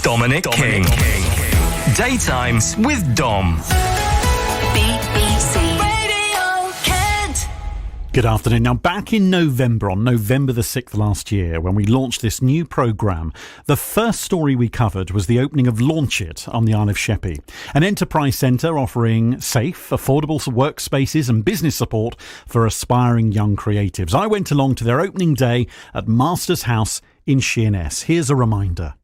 Dominic King. Daytimes with Dom. BBC Radio Kent. Good afternoon. Now, back in November, on November the 6th last year, when we launched this new programme, the first story we covered was the opening of Launch It on the Isle of Sheppey, an enterprise centre offering safe, affordable workspaces and business support for aspiring young creatives. I went along to their opening day at Master's House in Sheerness. Here's a reminder.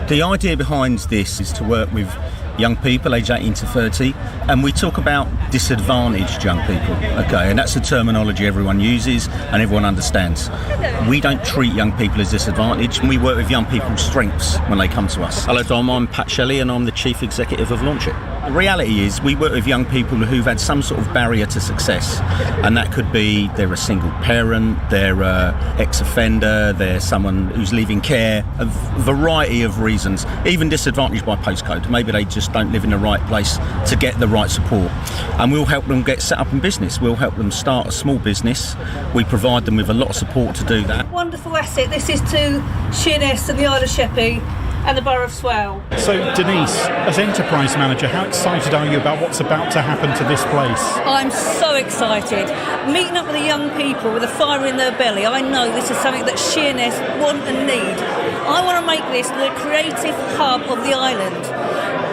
The idea behind this is to work with young people aged 18 to 30, and we talk about disadvantaged young people, okay, and that's the terminology everyone uses and everyone understands. We don't treat young people as disadvantaged, and we work with young people's strengths when they come to us. Hello Dom, I'm Pat Shelley and I'm the Chief Executive of Launch It. The reality is we work with young people who've had some sort of barrier to success, and that could be they're a single parent, they're an ex-offender, they're someone who's leaving care, a variety of reasons, even disadvantaged by postcode. Maybe they just don't live in the right place to get the right support, and we'll help them get set up in business. We'll help them start a small business. We provide them with a lot of support to do that. Wonderful asset this is to Sheerness and the Isle of Sheppey and the Borough of Swale. So, Denise, as enterprise manager, how excited are you about what's about to happen to this place? I'm so excited. Meeting up with the young people with a fire in their belly, I know this is something that Sheerness want and need. I want to make this the creative hub of the island.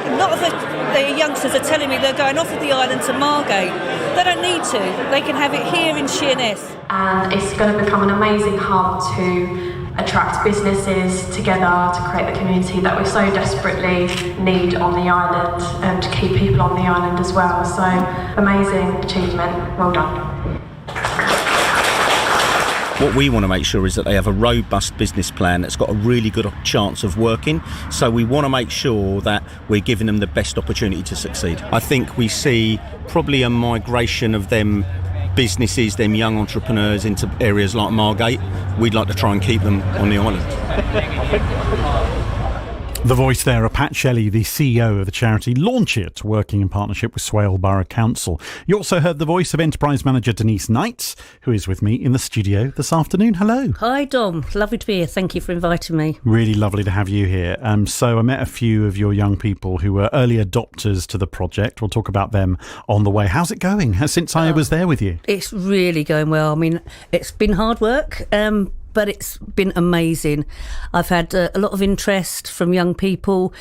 A lot of the youngsters are telling me they're going off of the island to Margate. They don't need to. They can have it here in Sheerness. And it's going to become an amazing hub to attract businesses together to create the community that we so desperately need on the island, and to keep people on the island as well. So, amazing achievement. Well done. What we want to make sure is that they have a robust business plan that's got a really good chance of working. So we want to make sure that we're giving them the best opportunity to succeed. I think we see probably a migration of them businesses, them young entrepreneurs, into areas like Margate. We'd like to try and keep them on the island. The voice there of Pat Shelley, the CEO of the charity Launch It, working in partnership with Swale Borough Council. You also heard the voice of enterprise manager Denise Knights, who is with me in the studio this afternoon. Hello. Hi Dom, lovely to be here. Thank you for inviting me. Really lovely to have you here. So I met a few of your young people who were early adopters to the project. We'll talk about them on the way. How's it going since I was there with you? It's really going well. I mean, it's been hard work, but it's been amazing. I've had a lot of interest from young people.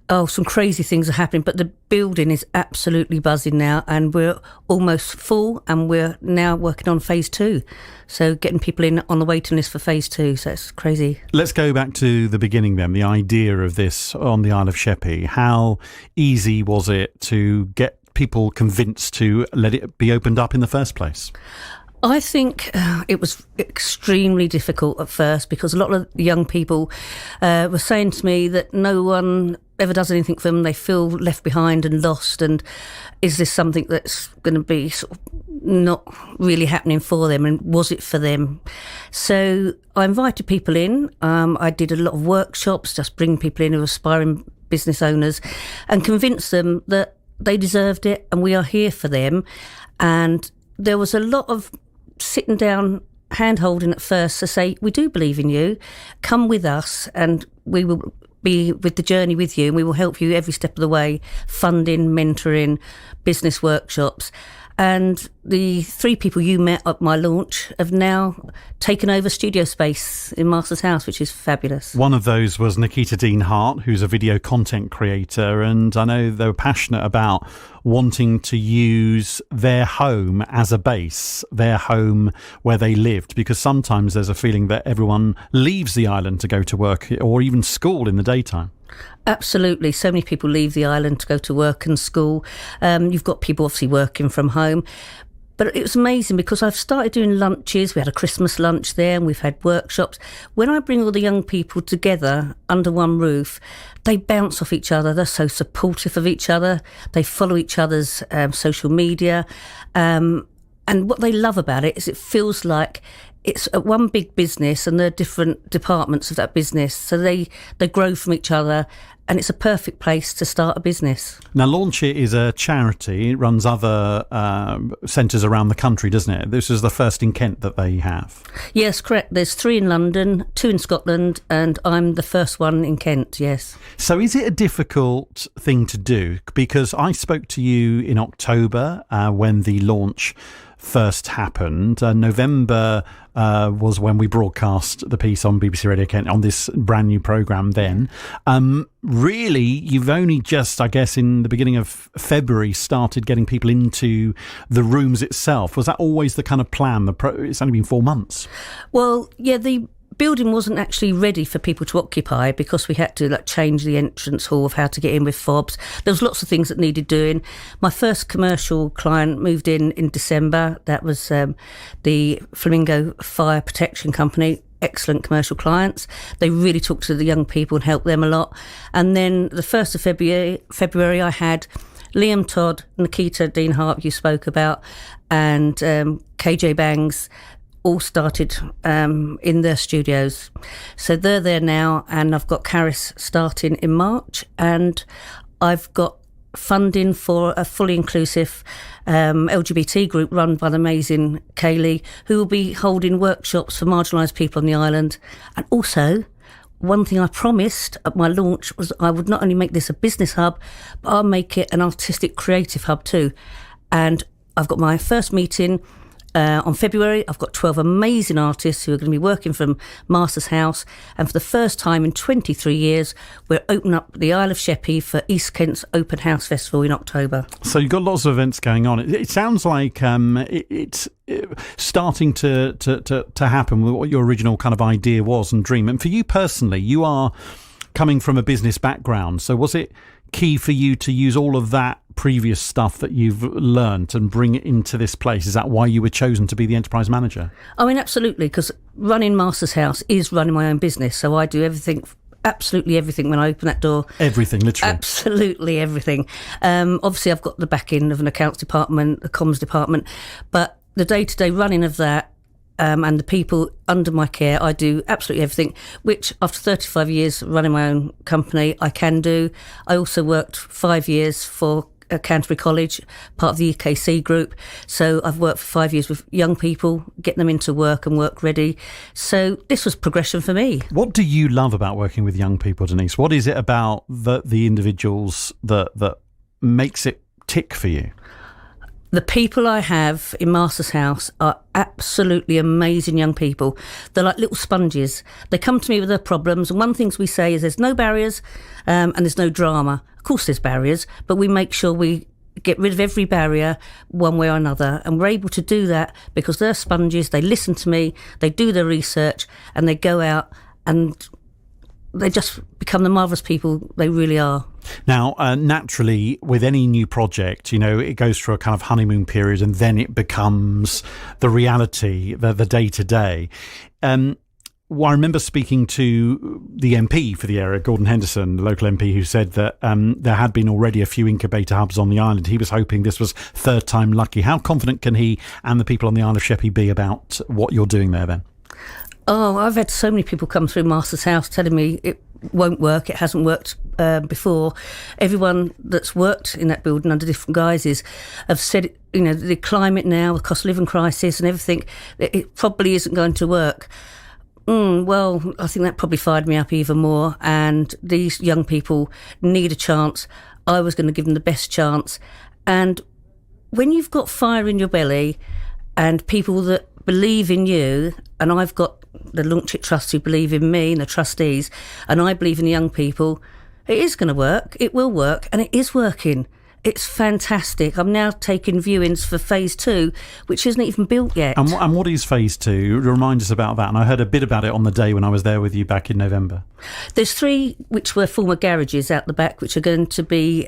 Oh, some crazy things are happening, but the building is absolutely buzzing now, and we're almost full, and we're now working on phase 2. So getting people in on the waiting list for phase 2, so it's crazy. Let's go back to the beginning then, the idea of this on the Isle of Sheppey. How easy was it to get people convinced to let it be opened up in the first place? I think it was extremely difficult at first, because a lot of the young people were saying to me that no one ever does anything for them. They feel left behind and lost, and is this something that's going to be sort of not really happening for them, and was it for them? So I invited people in. I did a lot of workshops, just bring people in who are aspiring business owners and convince them that they deserved it and we are here for them. And there was a lot of sitting down, hand-holding at first to say, we do believe in you, come with us and we will be with the journey with you, and we will help you every step of the way, funding, mentoring, business workshops. And the 3 people you met at my launch have now taken over studio space in Master's House, which is fabulous. One of those was Nikita Dean Hart, who's a video content creator, and I know they were passionate about wanting to use their home as a base, their home where they lived, because sometimes there's a feeling that everyone leaves the island to go to work or even school in the daytime. Absolutely. So many people leave the island to go to work and school. You've got people obviously working from home. But it was amazing because I've started doing lunches. We had a Christmas lunch there and we've had workshops. When I bring all the young people together under one roof, they bounce off each other. They're so supportive of each other. They follow each other's social media. And what they love about it is it feels like it's one big business and there are different departments of that business. So they grow from each other and it's a perfect place to start a business. Now, Launch It is a charity. It runs other centres around the country, doesn't it? This is the first in Kent that they have. Yes, correct. There's 3 in London, 2 in Scotland, and I'm the first one in Kent, yes. So is it a difficult thing to do? Because I spoke to you in October when the launch first happened. November was when we broadcast the piece on BBC Radio Kent on this brand new programme then. Really, you've only just, I guess, in the beginning of February started getting people into the rooms itself. Was that always the kind of plan? It's only been 4 months. Well, yeah, the building wasn't actually ready for people to occupy because we had to change the entrance hall of how to get in with fobs. There was lots of things that needed doing. My first commercial client moved in December. That was the Flamingo Fire Protection Company. Excellent commercial clients. They really talked to the young people and helped them a lot. And then the 1st of February I had Liam Todd, Nikita Dean Harp you spoke about, and KJ Bangs all started in their studios. So they're there now, and I've got Caris starting in March, and I've got funding for a fully inclusive LGBT group run by the amazing Kaylee, who will be holding workshops for marginalised people on the island. And also, one thing I promised at my launch was I would not only make this a business hub, but I'll make it an artistic creative hub too. And I've got my first meeting on February. I've got 12 amazing artists who are going to be working from Master's House, and for the first time in 23 years we're opening up the Isle of Sheppey for East Kent's Open House Festival in October. So you've got lots of events going on. It sounds like it's starting to happen with what your original kind of idea was and dream. And for you personally, you are coming from a business background, so was it key for you to use all of that previous stuff that you've learned and bring it into this place? Is that why you were chosen to be the enterprise manager? I mean, absolutely, because running Master's House is running my own business, so I do everything, absolutely everything when I open that door. Everything, literally. Absolutely everything. Obviously, I've got the backing of an accounts department, a comms department, but the day-to-day running of that, and the people under my care, I do absolutely everything, which after 35 years running my own company, I can do. I also worked 5 years for Canterbury College, part of the EKC group. So I've worked for 5 years with young people, getting them into work and work ready. So this was progression for me. What do you love about working with young people, Denise? What is it about the individuals that makes it tick for you? The people I have in Master's House are absolutely amazing young people. They're like little sponges. They come to me with their problems, and one thing we say is there's no barriers and there's no drama. Of course there's barriers, but we make sure we get rid of every barrier one way or another, and we're able to do that because they're sponges. They listen to me, they do their research, and they go out and they just become the marvellous people they really are. Now, naturally, with any new project, it goes through a kind of honeymoon period and then it becomes the reality, the day-to-day. Well, I remember speaking to the MP for the area, Gordon Henderson, the local MP, who said that there had been already a few incubator hubs on the island. He was hoping this was third time lucky. How confident can he and the people on the Isle of Sheppey be about what you're doing there then? Oh, I've had so many people come through Master's House telling me it won't work, it hasn't worked before. Everyone that's worked in that building under different guises have said, the climate now, the cost of living crisis and everything, it probably isn't going to work. Well, I think that probably fired me up even more, and these young people need a chance. I was going to give them the best chance. And when you've got fire in your belly and people that believe in you, and I've got the Launch It Trust who believe in me and the trustees, and I believe in the young people, it is going to work, it will work, and it is working. It's fantastic. I'm now taking viewings for phase 2, which isn't even built yet. And what is phase 2? Remind us about that. And I heard a bit about it on the day when I was there with you back in November. There's 3 which were former garages out the back, which are going to be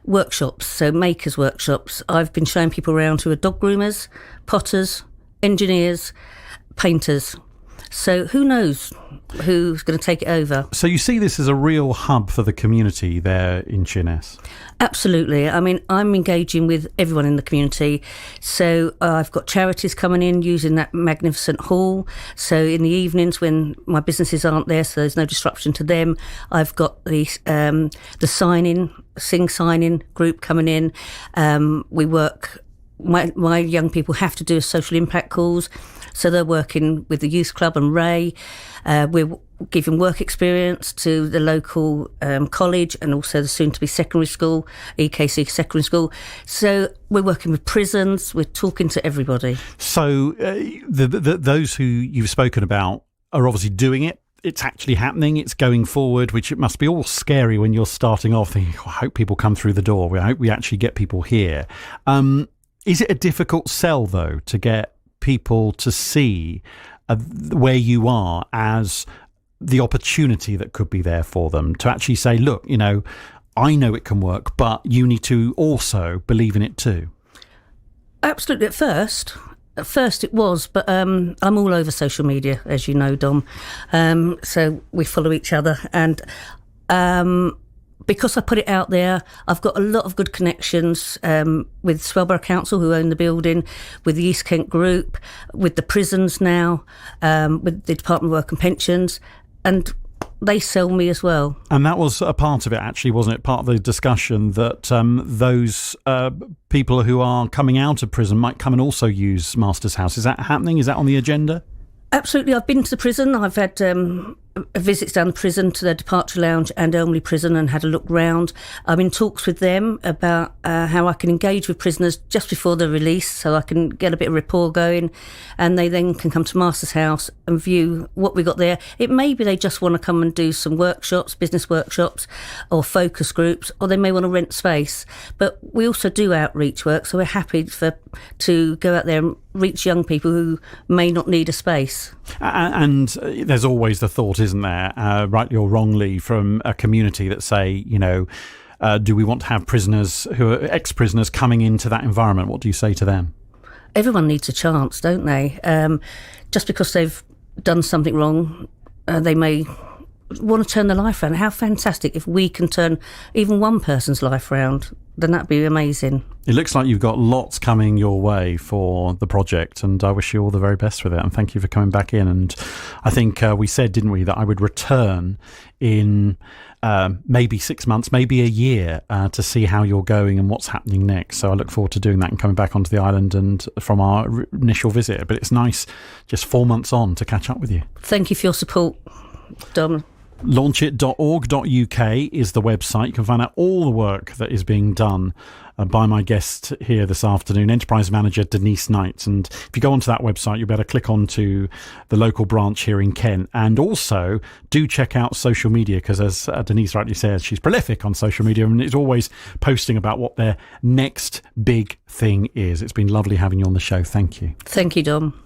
workshops, so makers' workshops. I've been showing people around who are dog groomers, potters, engineers, painters. So who knows who's going to take it over? So you see this as a real hub for the community there in Sheerness? Absolutely. I mean, I'm engaging with everyone in the community. So I've got charities coming in using that magnificent hall. So in the evenings when my businesses aren't there, so there's no disruption to them, I've got the sign-in group coming in. We work. My young people have to do social impact calls. So they're working with the youth club and Ray. We're giving work experience to the local college and also the soon-to-be secondary school, EKC secondary school. So we're working with prisons. We're talking to everybody. So those who you've spoken about are obviously doing it. It's actually happening. It's going forward, which it must be all scary when you're starting off thinking, I hope people come through the door. I hope we actually get people here. Is it a difficult sell, though, to get people to see where you are as the opportunity that could be there for them, to actually say, look, I know it can work, but you need to also believe in it too? Absolutely. At first it was, but I'm all over social media, as you know, Dom. So we follow each other, and because I put it out there, I've got a lot of good connections with Swellborough Council, who own the building, with the East Kent Group, with the prisons now, with the Department of Work and Pensions, and they sell me as well. And that was a part of it, actually, wasn't it? Part of the discussion that those people who are coming out of prison might come and also use Master's House. Is that happening? Is that on the agenda? Absolutely. I've been to the prison. I've had visits down the prison to their departure lounge and Elmley prison and had a look round. I'm in talks with them about how I can engage with prisoners just before they're released, so I can get a bit of rapport going, and they then can come to Master's House and view what we got there. It may be they just want to come and do some workshops, business workshops or focus groups, or they may want to rent space. But we also do outreach work, so we're happy to go out there and reach young people who may not need a space. And there's always the thought, isn't there, rightly or wrongly, from a community that say, do we want to have prisoners who are ex-prisoners coming into that environment? What do you say to them? Everyone needs a chance, don't they? Just because they've done something wrong, they may want to turn their life around. How fantastic if we can turn even one person's life around. Then that'd be amazing. It looks like you've got lots coming your way for the project, and I wish you all the very best with it, and thank you for coming back in. And I think we said, didn't we, that I would return in maybe 6 months, maybe a year, to see how you're going and what's happening next. So I look forward to doing that and coming back onto the island and from our initial visit. But it's nice just 4 months on to catch up with you. Thank you for your support, Dom. Launchit.org.uk is the website. You can find out all the work that is being done by my guest here this afternoon, Enterprise Manager Denise Knights. And if you go onto that website, you better click onto the local branch here in Kent. And also do check out social media, because as Denise rightly says, she's prolific on social media and is always posting about what their next big thing is. It's been lovely having you on the show. Thank you. Thank you, Dom.